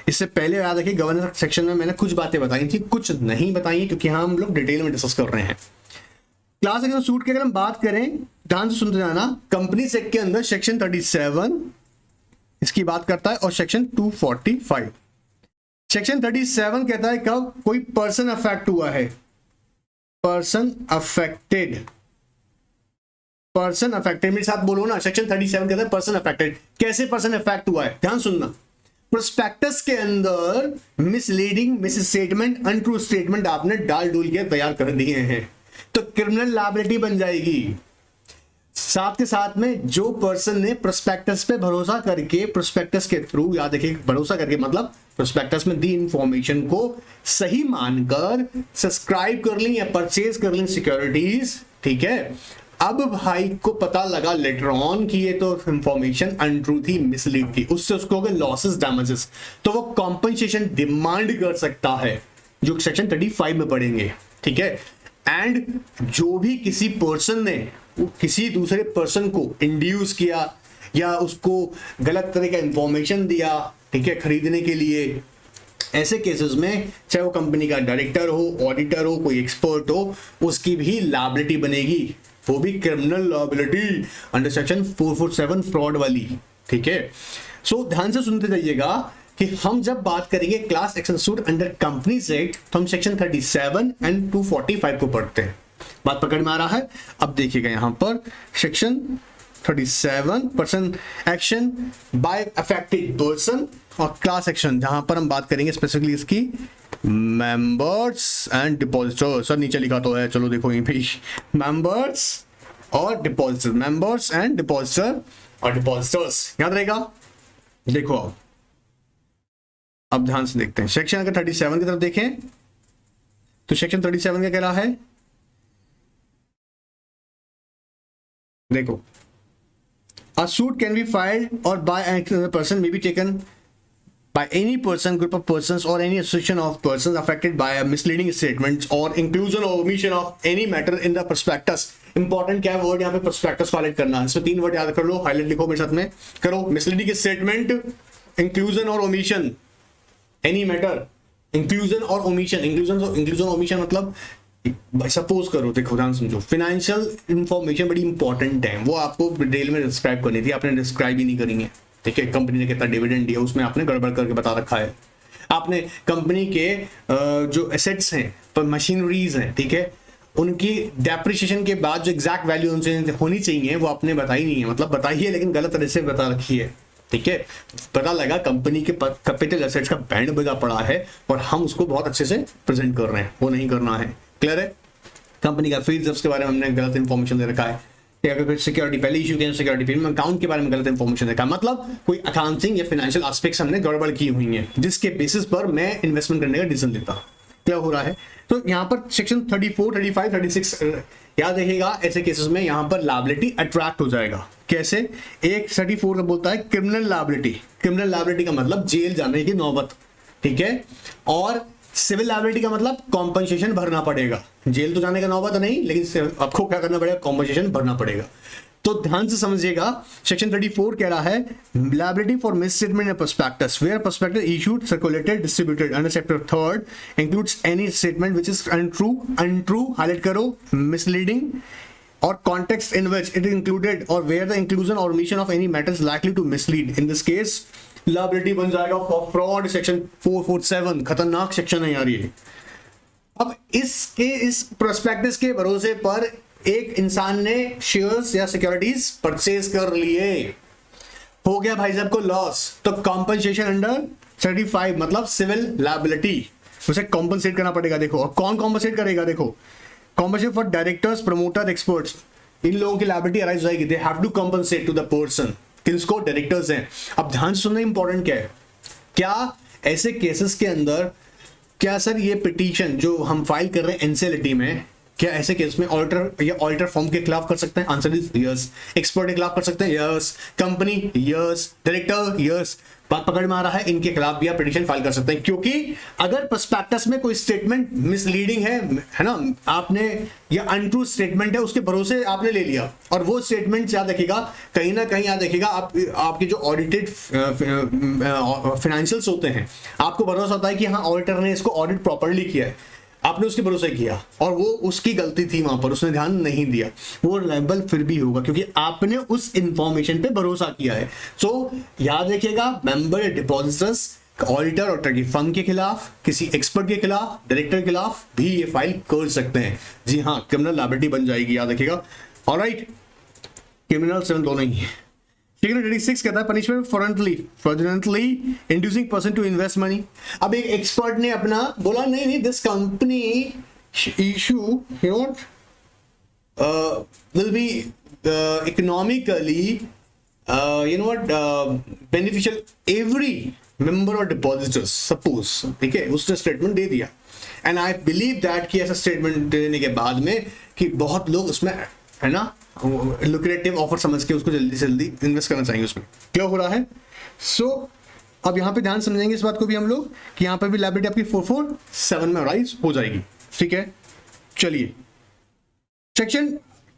इससे पहले याद रखिए गवर्नेंस सेक्शन में मैंने कुछ बातें बताई थी, कुछ नहीं बताई, क्योंकि यहाँ हम लोग डिटेल में डिस्कस कर रहे हैं। क्लास एक्शन सूट की अगर हम बात करें, ध्यान से सुनते जाना, कंपनीज एक्ट के अंदर सेक्शन 37 इसकी बात करता है और सेक्शन 245। सेक्शन 37 कहता है कब कोई पर्सन अफेक्ट हुआ है, पर्सन अफेक्टेड मेरे साथ बोलो ना, सेक्शन 37 कहता है पर्सन अफेक्टेड। कैसे पर्सन अफेक्ट हुआ है? ध्यान सुनना, प्रोस्पेक्टस के अंदर misleading, miss statement, untrue statement आपने डाल डूल के तैयार कर दिए हैं, तो क्रिमिनल लायबिलिटी बन जाएगी। साथ के साथ में जो पर्सन ने प्रोस्पेक्टस पे भरोसा करके, प्रोस्पेक्टस के थ्रू, याद रखिए भरोसा करके मतलब प्रोस्पेक्टस में दी इंफॉर्मेशन को सही मानकर सब्सक्राइब कर ली या परचेज कर ली सिक्योरिटीज, ठीक है, अब भाई को पता लगा लेटर ऑन कि ये तो इंफॉर्मेशन अनट्रू थी, मिसलीड थी, उससे उसको हो गए लॉसेस, डैमेजेस, तो वो कॉम्पनसेशन डिमांड कर सकता है जो सेक्शन 35 में पढ़ेंगे, ठीक है। एंड जो भी किसी पर्सन ने किसी दूसरे पर्सन को इंड्यूस किया या उसको गलत तरह का इंफॉर्मेशन दिया, ठीक है, खरीदने के लिए, ऐसे केसेस में चाहे वो कंपनी का डायरेक्टर हो, ऑडिटर हो, कोई एक्सपर्ट हो, उसकी भी लायबिलिटी बनेगी, वो भी criminal liability under section 447 fraud वाली, ठीक है। सो ध्यान से सुनते जाइएगा कि हम जब बात करेंगे class action suit under companies act तो हम सेक्शन 37 एंड 245 को पढ़ते हैं। बात पकड़ में आ रहा है? अब देखिएगा यहां पर section 37 person action by affected person और क्लास एक्शन, जहां पर हम बात करेंगे स्पेसिफिकली इसकी मेंबर्स एंड डिपॉजिटर्स। सर नीचे लिखा तो है, चलो देखो यहीं पे, मेंबर्स और डिपॉजिटर, मेंबर्स एंड डिपॉजिटर और डिपॉजिटर्स, याद रहेगा। देखो अब ध्यान से देखते हैं सेक्शन अगर 37 की तरफ देखें तो सेक्शन 37 क्या कह रहा है, देखो, a suit can be filed or by a person may be taken by any person, group of persons or any association of persons affected by a misleading statement or inclusion or omission of any matter in the prospectus। Important क्या है word यहाँ पे, prospectus को highlight करना, इसमें 3 word याद कर लो, highlight लिखो मेरे साथ में करो, मिसलीडिंग स्टेटमेंट, इंक्लूजन और ओमिशन, एनी मैटर, इंक्लूजन और ओमिशन, इंक्लूजन ओमिशन मतलब सपोज करो, देखो ध्यान समझो, फाइनेंशियल इंफॉर्मेशन बड़ी इंपॉर्टेंट है, वो आपको डिटेल में डिस्क्राइब करनी थी, आपने डिस्क्राइब ही नहीं करी है, ठीक है। कंपनी ने कितना डिविडेंड दिया उसमें आपने गड़बड़ करके बता रखा है, आपने कंपनी के जो एसेट्स हैं पर मशीनरीज हैं, ठीक है, उनकी डेप्रिसिएशन के बाद जो एग्जैक्ट वैल्यू उनसे होनी चाहिए वो आपने बताई नहीं है, मतलब बताई है लेकिन गलत तरह से बता रखी है, ठीक है। पता लगा कंपनी के कैपिटल एसेट्स का बैंड बजा पड़ा है और हम उसको बहुत अच्छे से प्रेजेंट कर रहे हैं, वो नहीं करना है, क्लियर है। कंपनी का फ्री रिजर्व्स के बारे में हमने गलत इंफॉर्मेशन दे रखा है, अगर सिक्योरिटी पहले इशू किया, सिक्योरिटी प्रीमियम अकाउंट के बारे में गलत इंफॉर्मेशन देखा, मतलब कोई अकाउंटिंग या फाइनेंशियल एस्पेक्ट्स हमने गड़बड़ की हुई है जिसके बेसिस पर मैं इन्वेस्टमेंट करने का डिसीजन लेता, क्या हो रहा है। तो यहाँ पर सेक्शन 34, 35, 36 याद रखिएगा, ऐसे केसेस में यहाँ पर लायबिलिटी अट्रैक्ट हो जाएगा। कैसे? एक 34 का बोलता है क्रिमिनल लायबिलिटी, क्रिमिनल लायबिलिटी का मतलब जेल जाने की नौबत, ठीक है, और सिविल लायबिलिटी का मतलब कॉम्पनसेशन भरना पड़ेगा, जेल तो जाने का नौबत नहीं लेकिन आपको क्या करना पड़ेगा, कॉम्पनसेशन भरना पड़ेगा। तो ध्यान से समझिएगा, सेक्शन 34 कह रहा है liability for misstatement in prospectus where prospectus issued, circulated, distributed under sector 3 includes any statement which is untrue, highlight करो, मिसलीडिंग और context in which it included or where the inclusion or omission of any matter is likely to mislead, in this case liability बन जाएगा for fraud, section 447, खतरनाक section है यार ये। अब इस प्रोस्पेक्टस के भरोसे पर एक इंसान ने शेयर्स या सिक्योरिटीज परचेज कर लिए, हो गया भाई साहब को लॉस, तो कॉम्पनसेशन अंडर 35 मतलब सिविल लायबिलिटी, उसे कॉम्पनसेट करना पड़ेगा। देखो और कौन कॉम्पनसेट करेगा, देखो compensate for directors, promoter, experts, इन लोगों की लायबिलिटी अराइज जाएगी, they have to compensate to the person, किसको, डायरेक्टर्स हैं। अब ध्यान से सुनना इंपॉर्टेंट क्या है, क्या ऐसे केसेस के अंदर, क्या सर ये पिटीशन जो हम फाइल कर रहे हैं एनसीएलटी में, क्या ऐसे केस में ऑल्टर या ऑल्टर फॉर्म के खिलाफ कर सकते हैं? Answer is yes. एक्सपर्ट के खिलाफ कर सकते हैं? Yes. Company? Yes. Director? Yes. बात पकड़ में आ रहा है, इनके खिलाफ भी आप पिटीशन फाइल कर सकते हैं, क्योंकि अगर प्रोस्पेक्टस में कोई स्टेटमेंट मिसलीडिंग है ना, आपने या अनट्रू स्टेटमेंट है उसके भरोसे आपने ले लिया, और वो स्टेटमेंट याद रखिएगा कहीं ना कहीं, याद रखिएगा आपके जो ऑडिटेड फाइनेंशियल्स होते हैं, आपको भरोसा होता है कि हाँ ऑडिटर ने इसको ऑडिट प्रॉपर्ली किया है, आपने उसके भरोसे किया और वो उसकी गलती थी, वहां पर उसने ध्यान नहीं दिया, वो लायबल फिर भी होगा क्योंकि आपने उस इंफॉर्मेशन पे भरोसा किया है। सो याद रखिएगा, मेंबर डिपॉजिटर्स, ऑडिटर और की फर्म के खिलाफ, किसी एक्सपर्ट के खिलाफ, डायरेक्टर के खिलाफ भी ये फाइल कर सकते हैं। जी हाँ, क्रिमिनल लायबिलिटी बन जाएगी, याद रखिएगा। ऑलराइट, क्रिमिनल सिविल दोनों ही है। सेक्शन 36 कहता है punishment fraudulently inducing person to invest money. अब एक एक्सपर्ट ने अपना बोला नहीं this company issue will be economically beneficial every member और डिपॉजिटर्स, सपोज, ठीक है, उसने स्टेटमेंट दे दिया एंड आई बिलीव दैट कि ऐसा स्टेटमेंट देने के बाद में कि बहुत लोग उसमें है ना, लुक्रेटिव ऑफर समझ के उसको जल्दी से जल्दी इन्वेस्ट करना चाहिए उसमें। क्लियर हो रहा है? सो अब यहाँ पे ध्यान समझेंगे इस बात को भी हम लोग कि यहाँ पे भी लायबिलिटी आपकी 447 में राइज हो जाएगी। ठीक है, चलिए सेक्शन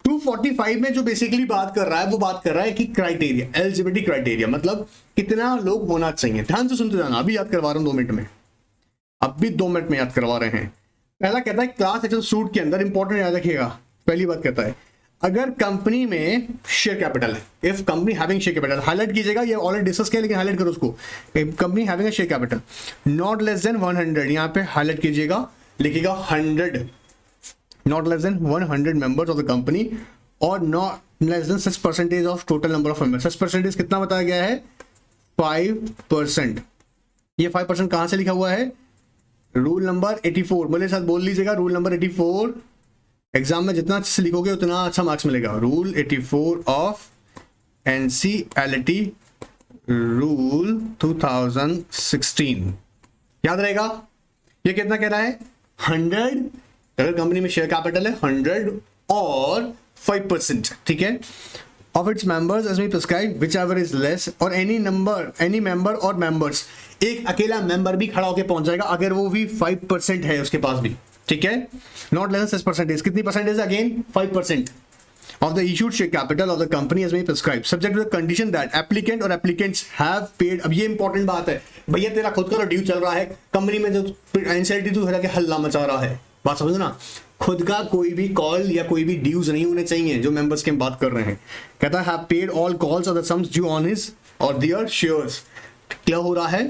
245 में जो बेसिकली बात कर रहा है वो बात कर रहा है कि क्राइटेरिया, एलिजिबिलिटी क्राइटेरिया, मतलब कितना लोग होना चाहिए। ध्यान से सुनते जाना, अभी याद करवा रहा हूं 2 मिनट में, अभी 2 मिनट में याद करवा रहे हैं। पहला कहता है क्लास एक्शन सूट के अंदर, इंपॉर्टेंट याद रखिएगा, पहली बात कहता है अगर कंपनी में शेयर कैपिटल है, if company having share capital, highlight कीजिएगा, ये ऑलरेडी डिस्कस किया लेकिन हाईलाइट करो उसको, company having share capital not less than 100, यहाँ पे हाईलाइट कीजिएगा, लिखिएगा 100, not less than 100 members of the company और not less than such percentage of total number of members. Such percentage कितना बताया गया है? 5%। ये 5% कहां से लिखा हुआ है? रूल नंबर 84, मेरे साथ बोल लीजिएगा, रूल नंबर 84। एग्जाम में जितना अच्छे से लिखोगे उतना अच्छा मार्क्स मिलेगा। रूल 84 ऑफ एनसीएलटी रूल 2016, याद रहेगा। ये कितना कह रहा है? 100, अगर कंपनी में शेयर कैपिटल है 100 और 5%, ठीक है, of its members as we prescribe which ever is less, और एनी मेंबर और मेंबर्स, एक अकेला मेंबर भी खड़ा होकर पहुंच जाएगा अगर वो भी 5% है उसके पास भी, ठीक है। नॉट लेस देन 6%, कितनी percentage? Again 5% of the issued share capital of the company as may prescribed, subject to the condition that applicant or applicants have paid। अब ये इंपॉर्टेंट बात है भैया, तेरा खुद का ड्यू चल रहा है कंपनी में, जो एनसीएलटी तू हरा के हल्ला मचा रहा है, बात समझो ना, खुद का कोई भी कॉल या कोई भी ड्यूज नहीं होने चाहिए जो मेंबर्स की हम बात कर रहे हैं। कहता है have paid all calls of the sums due on his और देयर शेयर्स। क्या हो रहा है?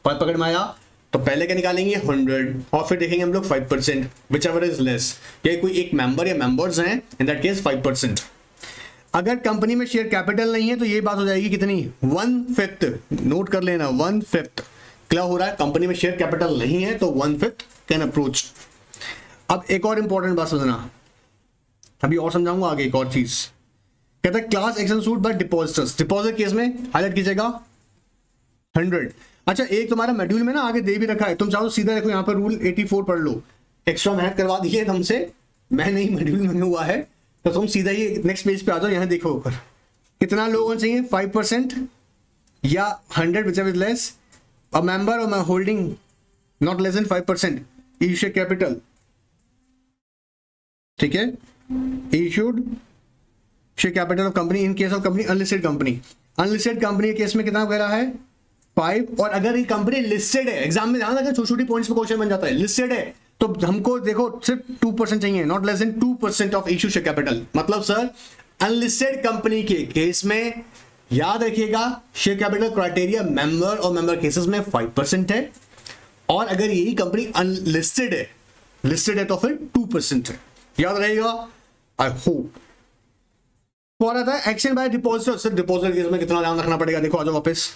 पकड़ में आया? तो पहले क्या निकालेंगे? 100 और फिर देखेंगे हम लोग 5%, विच एवर इज लेस, या कोई एक मेंबर या मेंबर्स हैं, इन दैट केस 5%। अगर कंपनी में शेयर कैपिटल नहीं है तो ये बात हो जाएगी कितनी? 1/5, नोट कर लेना 1/5। क्या हो रहा है? कंपनी में शेयर कैपिटल नहीं है तो 1/5 कैन अप्रोच। अब एक और इंपॉर्टेंट बात समझना, अभी और समझाऊंगा आगे एक और चीज। कहता है class action suit by depositors, deposit case में हाईलाइट कीजिएगा 100। अच्छा, एक तुम्हारा मॉड्यूल में ना आगे दे भी रखा है, तुम चाहो सीधा देखो यहाँ पर रूल 84 पढ़ लो, एक्स्ट्रा मेहनत करवा दी है तुमसे, मैं नहीं मॉड्यूल में हुआ है, तो तुम सीधा ही नेक्स्ट पेज पे आ जाओ, यहाँ देखो ऊपर कितना लोग होना चाहिए? 5% या 100 which ever is less, a member और holding not less than 5% issue capital, ठीक है, issued share capital of company in case of company unlisted company. Unlisted company के केस में कितना वगैरह है? 5। और अगर ये कंपनी लिस्टेड है, एग्जाम में ध्यान रखना, छोटी छोटी पॉइंट्स पे क्वेश्चन बन जाता है, लिस्टेड है तो हमको देखो सिर्फ 2% चाहिए, not less then 2% of issue share capital. मतलब सर अनलिस्टेड कंपनी के केस में याद रखिएगा शेयर कैपिटल क्राइटेरिया मेंबर और मेंबर केसेस में 5% है, और अगर यही कंपनी अनलिस्टेड है, लिस्टेड है तो फिर 2% है, याद रहेगा। आई होप और आता है action by depositor. Sir depositor case में कितना ध्यान रखना पड़ेगा? देखो आ जाओ वापस,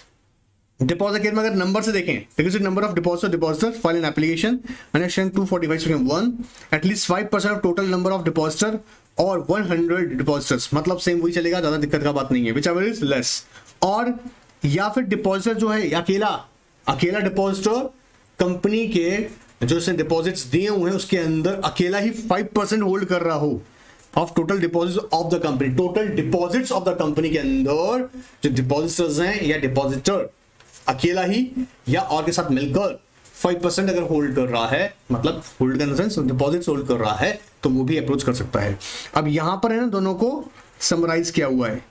डिपॉजिट केस में अगर नंबर से देखें, requisite number of depositor file an application under section 245(1) at least 5% of total number of depositor और 100 डिपॉजिटर्स, मतलब सेम वही चलेगा, ज्यादा दिक्कत का बात नहीं है, विच एवर इज लेस। और या फिर डिपॉजिटर जो है अकेला डिपॉजिटर कंपनी के जो इसने डिपॉजिट्स दिए हुए हैं उसके अंदर अकेला ही 5% होल्ड कर रहा हो of total deposits of the company. Total deposits of the company के अंदर जो डिपॉजिटर्स हैं या डिपॉजिटर अकेला ही या और के साथ मिलकर 5% अगर होल्ड कर रहा है, मतलब होल्ड करने सेंस डिपॉजिट्स होल्ड कर रहा है, तो वो भी अप्रोच कर सकता है। अब यहां पर है ना दोनों को समराइज किया हुआ है,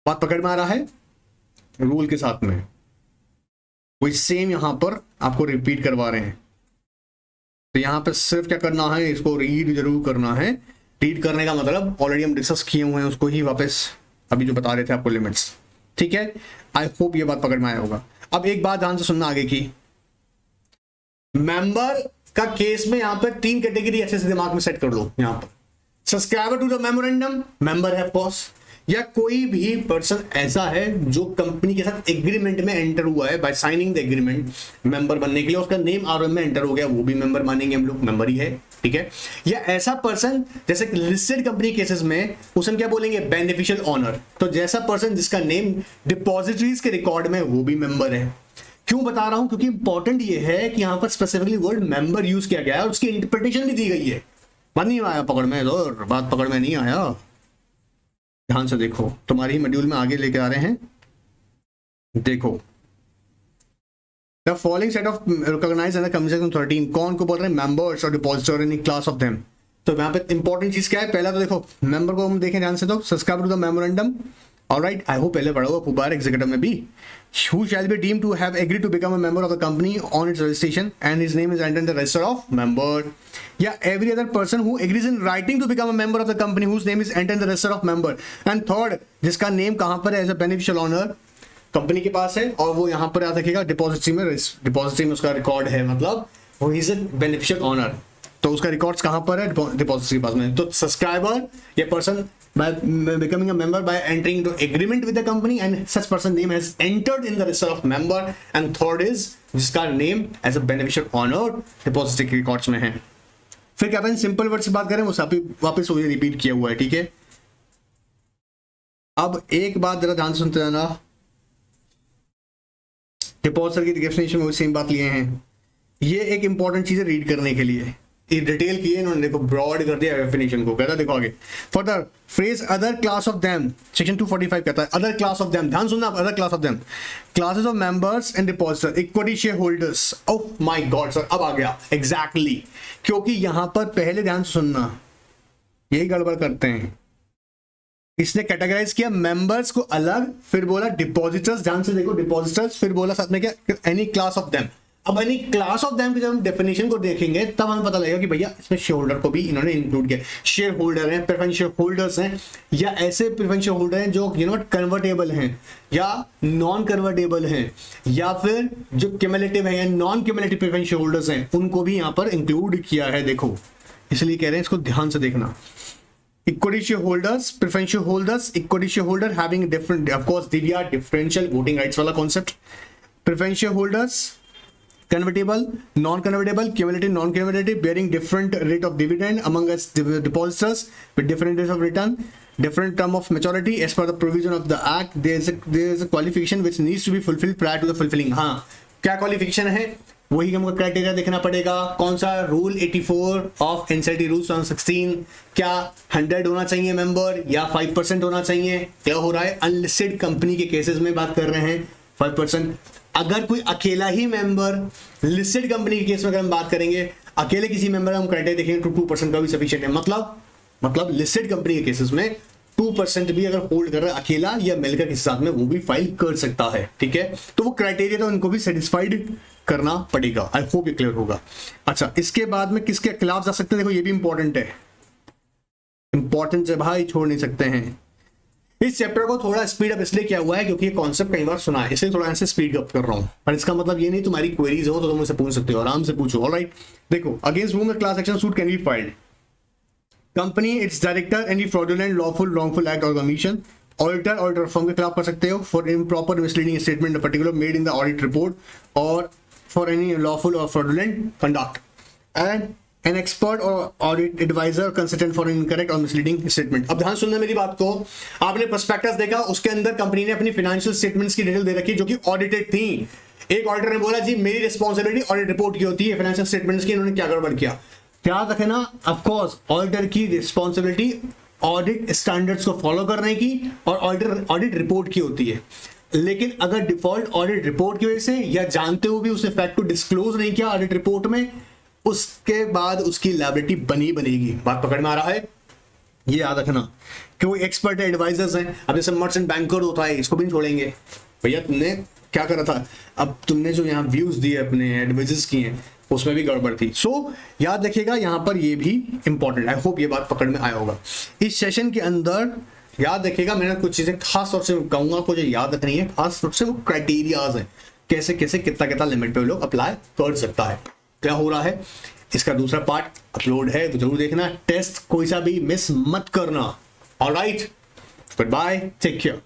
बात पकड़ में आ रहा है रूल के साथ में, वही सेम यहां पर आपको रिपीट करवा रहे हैं। तो यहां पर सिर्फ क्या करना है, इसको रीड जरूर करना है। रीड करने का मतलब ऑलरेडी हम डिस्कस किए हुए हैं, उसको ही वापस अभी जो बता रहे थे आपको लिमिट्स, ठीक है। आई होप ये बात पकड़ में आया होगा। अब एक बात ध्यान से सुनना आगे की, मेंबर का केस में यहां पर 3 कैटेगरी अच्छे से दिमाग में सेट कर लो। यहां पर subscriber to the memorandum member है ऑफकोर्स, या कोई भी पर्सन ऐसा है जो कंपनी के साथ एग्रीमेंट में एंटर हुआ है by signing the agreement member बनने के लिए, उसका नेम आरओएम में एंटर हो गया, वो भी मेंबर मानेंगे हम लोग, मेंबर ही है, ठीक है। या ऐसा पर्सन जैसे लिस्टेड कंपनी केसेस में उसे हम क्या बोलेंगे? Beneficial owner. तो जैसा पर्सन जिसका नेम डिपॉजिटरीज के रिकॉर्ड में वो भी मेंबर है। क्यों बता रहा हूं? क्योंकि इंपॉर्टेंट ये है कि यहां पर स्पेसिफिकली वर्ड मेंबर यूज किया गया है और उसकी इंटरप्रिटेशन भी दी गई है। बात नहीं आया पकड़ में, और बात पकड़ में नहीं आया। ध्यान से देखो, तुम्हारी मॉड्यूल में आगे लेके आ रहे हैं, देखो the following set of recognized under commission 13, कौन को बोल रहे हैं? मेंबर्स और depositor in class of them. तो यहाँ पे इंपॉर्टेंट चीज क्या है? पहला तो देखो मेंबर को हम देखें ध्यान से, तो subscribe to the memorandum, alright, I hope पहले पढ़ा हुआ खूब बार एग्जीक्यूटिव में भी, who shall be deemed to have agreed to become a member of the company on its registration and his name is entered in the register of member. Yeah, every other person who agrees in writing to become a member of the company whose name is entered in the register of member. And third, जिसका name कहाँ पर है as a beneficial owner company के पास है और वो यहाँ पर याद रखेगा डिपॉजिटरी में, डिपॉजिटरी में उसका रिकॉर्ड है, मतलब वो इज अ बेनिफिशियल ऑनर, तो उसका रिकॉर्ड्स कहाँ पर है? डिपॉजिटरी के पास में। तो सब्सक्राइबर या person by becoming a member by entering into agreement with the company and such person name has entered in the register of member, and third is जिसका name as a beneficial owner depository records में है। फिर क्या अपन simple word से बात करें, वो वापस वही रिपीट किया हुआ है, ठीक है। अब एक बात जरा ध्यान सुनते जाना, डिपॉजिटर की डेफिनेशन में सेम बात लिए हैं, ये एक इंपॉर्टेंट चीज है रीड करने के लिए, डिटेल किए इन्होंने, देखो ब्रॉड कर दिया डेफिनेशन को, कहता देखो आगे for the phrase other class of them, section 245 कहता है अदर क्लास ऑफ देम, ध्यान सुनना, other class of them classes of members and depositor equity share holders. Oh my God sir, अब आ गया एग्जैक्टली, क्योंकि यहां पर पहले ध्यान सुनना, यही गड़बड़ करते हैं, इसने कैटेगराइज किया मेंबर्स को अलग, फिर बोला डिपॉजिटर्स, ध्यान से देखो डिपॉजिटर्स, फिर बोला साथ में क्या एनी क्लास ऑफ देम। अब एनी क्लास ऑफ देम की जब हम डेफिनेशन को देखेंगे तब हमें पता लगेगा कि भैया इसमें शेयर होल्डर को भी इन्होंने इंक्लूड किया, शेयर होल्डर हैं, प्रेफरेंस शेयर होल्डर्स हैं, या ऐसे प्रेफरेंस शेयर होल्डर हैं जो यू नो कन्वर्टेबल हैं या नॉन कन्वर्टेबल हैं, या फिर जो क्यूमुलेटिव है या non cumulative preference share holders हैं, उनको भी यहाँ पर इंक्लूड किया है, देखो इसलिए कह रहे हैं इसको ध्यान से देखना। Equity shareholders, preference shareholders, equity shareholder having different, of course, they are differential voting rights वाला concept. Preference shareholders, convertible, non-convertible, cumulative, non-cumulative, bearing different rate of dividend among us depositors with different rates of return, different term of maturity as per the provision of the act. There is a qualification which needs to be fulfilled prior to the fulfilling. हाँ, क्या qualification है? वही हमको criteria देखना पड़ेगा, कौन सा rule 84 of NCLT rules 2016, क्या 100 होना चाहिए मेंबर या 5% होना चाहिए? क्या हो रहा है? अनलिस्टेड कंपनी के केसेस में बात कर रहे हैं 5%। अगर कोई अकेला ही मेंबर, लिस्टेड कंपनी के केस में अगर हम बात करेंगे, अकेले किसी मेंबर हम क्राइटेरिया देखेंगे तो 2% का भी सफिशिएंट है, मतलब लिस्टेड कंपनी के केसेस में 2% भी अगर होल्ड कर रहा है अकेला या मिलकर किसी साथ में, वो भी फाइल कर सकता है, ठीक है। तो वो क्राइटेरिया तो उनको भी सेटिस्फाइड करना पड़ेगा। आई होप ये क्लियर होगा। अच्छा, इसके बाद में किसके खिलाफ जा सकते हैं? देखो ये भी इंपॉर्टेंट है, इंपॉर्टेंट है भाई, छोड़ नहीं सकते हैं। इस चैप्टर को थोड़ा स्पीड अप इसलिए किया हुआ है क्योंकि ये कॉन्सेप्ट कई बार सुना है, इसलिए थोड़ा ऐसे स्पीड अप कर रहा हूं, पर इसका मतलब ये नहीं तुम्हारी क्वेरीज हो तो तुम मुझसे पूछ सकते हो, आराम से पूछो, ऑलराइट। देखो, against whom the class action suit can be filed, company, its director, any fraudulent, lawful, wrongful act और कमीशन, ऑडिटर फर्म के खिलाफ कर सकते हो for improper misleading statement particular made in the audit report और for any lawful और fraudulent conduct, and an expert और audit adviser consultant for incorrect और मिसलीडिंग स्टेटमेंट। अब ध्यान सुनना मेरी बात को, आपने प्रोस्पेक्टस देखा, उसके अंदर कंपनी ने अपनी फाइनेंशियल स्टेटमेंट्स की डिटेल दे रखी जो कि ऑडिटेड थी। एक ऑडिटर ने बोला जी मेरी रिस्पॉन्सिबिलिटी ऑडिट रिपोर्ट की होती है, फाइनेंशियल स्टेटमेंट्स की इन्होंने क्या गड़बड़ किया। ध्यान रखना, ऑफ कोर्स ऑडिटर की रिस्पॉन्सिबिलिटी ऑडिट स्टैंडर्ड्स को फॉलो करने की और ऑडिट रिपोर्ट की होती है, लेकिन अगर डिफॉल्ट ऑडिट रिपोर्ट की वजह से या जानते हुए भी उस फैक्ट को डिस्क्लोज नहीं किया ऑडिट रिपोर्ट में, उसके बाद उसकी लायबिलिटी बनेगी। बात पकड़ में आ रहा है? ये याद रखना, क्योंकि एक्सपर्ट एडवाइजर्स हैं। अब जैसे मर्चेंट बैंकर होता है, इसको भी नहीं छोड़ेंगे, भैया तुमने क्या करा था, अब तुमने जो यहाँ व्यूज दिए अपने एडवाइजर्स किए हैं उसमें भी गड़बड़ थी। सो याद रखिएगा यहाँ पर ये भी इंपॉर्टेंट। आई होप ये बात पकड़ में आया होगा। इस सेशन के अंदर याद रखिएगा, मैंने कुछ चीजें खास तौर से कहूंगा आपको जो याद रखनी है, खास तौर से वो क्राइटेरियाज हैं, कैसे कैसे कितना लिमिट पे लोग अप्लाई कर सकता है। क्या हो रहा है, इसका दूसरा पार्ट अपलोड है, तो जरूर देखना। टेस्ट कोई सा भी मिस मत करना। Alright, goodbye, take care.